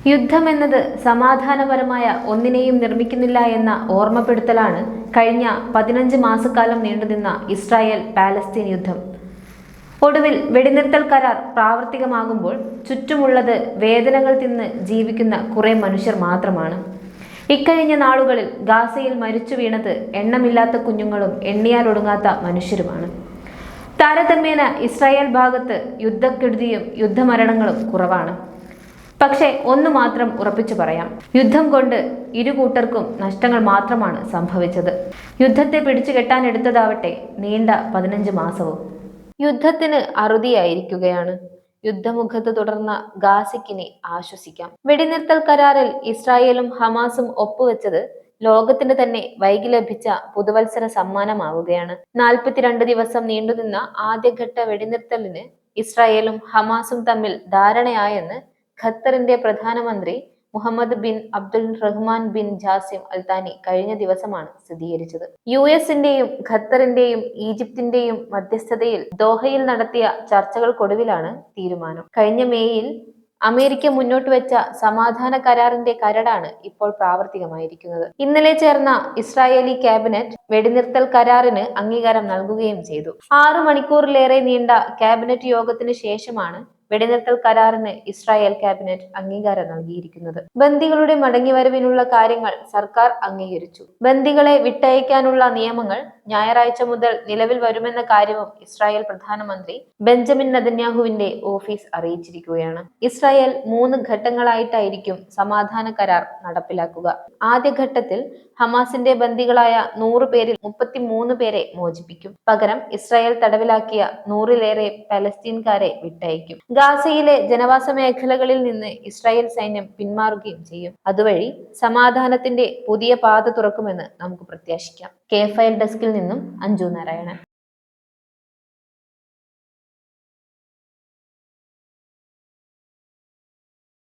യുദ്ധമെന്നത് സമാധാനപരമായ ഒന്നിനെയും നിർമ്മിക്കുന്നില്ല എന്ന ഓർമ്മപ്പെടുത്തലാണ് കഴിഞ്ഞ 15 മാസക്കാലം നീണ്ടുനിന്ന ഇസ്രായേൽ പാലസ്തീൻ യുദ്ധം. ഒടുവിൽ വെടിനിർത്തൽ കരാർ പ്രാവർത്തികമാകുമ്പോൾ ചുറ്റുമുള്ളത് വേദനകൾ തിന്ന് ജീവിക്കുന്ന കുറെ മനുഷ്യർ മാത്രമാണ്. ഇക്കഴിഞ്ഞ നാളുകളിൽ ഗാസയിൽ മരിച്ചു വീണത് എണ്ണമില്ലാത്ത കുഞ്ഞുങ്ങളും എണ്ണിയാലൊടുങ്ങാത്ത മനുഷ്യരുമാണ്. താരതമ്യേന ഇസ്രായേൽ ഭാഗത്ത് യുദ്ധക്കെടുതിയും യുദ്ധമരണങ്ങളും കുറവാണ്. പക്ഷേ ഒന്നു മാത്രം ഉറപ്പിച്ചു പറയാം, യുദ്ധം കൊണ്ട് ഇരുകൂട്ടർക്കും നഷ്ടങ്ങൾ മാത്രമാണ് സംഭവിച്ചത്. യുദ്ധത്തെ പിടിച്ചു കെട്ടാനെടുത്തതാവട്ടെ നീണ്ട 15 മാസവും. യുദ്ധത്തിന് അറുതിയായിരിക്കുകയാണ്. യുദ്ധമുഖത്ത് തുടർന്ന ഗാസയ്ക്കിനി ആശ്വസിക്കാം. വെടിനിർത്തൽ കരാറിൽ ഇസ്രായേലും ഹമാസും ഒപ്പുവെച്ചത് ലോകത്തിന് തന്നെ വൈകി ലഭിച്ച പുതുവത്സര സമ്മാനമാവുകയാണ്. 42 ദിവസം നീണ്ടുനിന്ന ആദ്യഘട്ട വെടിനിർത്തലിന് ഇസ്രായേലും ഹമാസും തമ്മിൽ ധാരണയായെന്ന് ഖത്തറിന്റെ പ്രധാനമന്ത്രി Muhammad bin Abdul Rahman bin Jassim Al Thani കഴിഞ്ഞ ദിവസമാണ് സ്ഥിരീകരിച്ചത്. US-ന്റെയും ഖത്തറിന്റെയും ഈജിപ്തിന്റെയും മധ്യസ്ഥതയിൽ ദോഹയിൽ നടത്തിയ ചർച്ചകൾക്കൊടുവിലാണ് തീരുമാനം. കഴിഞ്ഞ മേയിൽ അമേരിക്ക മുന്നോട്ട് വെച്ച സമാധാന കരാറിന്റെ കരടാണ് ഇപ്പോൾ പ്രാവർത്തികമായിരിക്കുന്നത്. ഇന്നലെ ചേർന്ന ഇസ്രായേലി ക്യാബിനറ്റ് വെടിനിർത്തൽ കരാറിന് അംഗീകാരം നൽകുകയും ചെയ്തു. 6 മണിക്കൂറിലേറെ നീണ്ട ക്യാബിനറ്റ് യോഗത്തിന് ശേഷമാണ് വെടിനിർത്തൽ കരാറിന് ഇസ്രായേൽ ക്യാബിനറ്റ് അംഗീകാരം നൽകിയിരിക്കുന്നത്. ബന്ദികളുടെ മടങ്ങിവരവിനുള്ള കാര്യങ്ങൾ സർക്കാർ അംഗീകരിച്ചു. ബന്ദികളെ വിട്ടയക്കാനുള്ള നിയമങ്ങൾ ഞായറാഴ്ച മുതൽ നിലവിൽ വരുമെന്ന കാര്യവും ഇസ്രായേൽ പ്രധാനമന്ത്രി ബെഞ്ചമിൻ നെതന്യാഹുവിന്റെ ഓഫീസ് അറിയിച്ചിരിക്കുകയാണ്. ഇസ്രായേൽ 3 ഘട്ടങ്ങളായിട്ടായിരിക്കും സമാധാന കരാർ നടപ്പിലാക്കുക. ആദ്യഘട്ടത്തിൽ ഹമാസിന്റെ ബന്ദികളായ 100 പേരിൽ 33 പേരെ മോചിപ്പിക്കും. പകരം ഇസ്രായേൽ തടവിലാക്കിയ 100-ലേറെ പലസ്തീൻകാരെ വിട്ടയക്കും. ഗാസയിലെ ജനവാസ മേഖലകളിൽ നിന്ന് ഇസ്രായേൽ സൈന്യം പിന്മാറുകയും ചെയ്യും. അതുവഴി സമാധാനത്തിന്റെ പുതിയ പാത തുറക്കുമെന്ന് നമുക്ക് പ്രത്യാശിക്കാം. കെ ഫയൽ ഡെസ്കിൽ നിന്നും അഞ്ജു നാരായണൻ.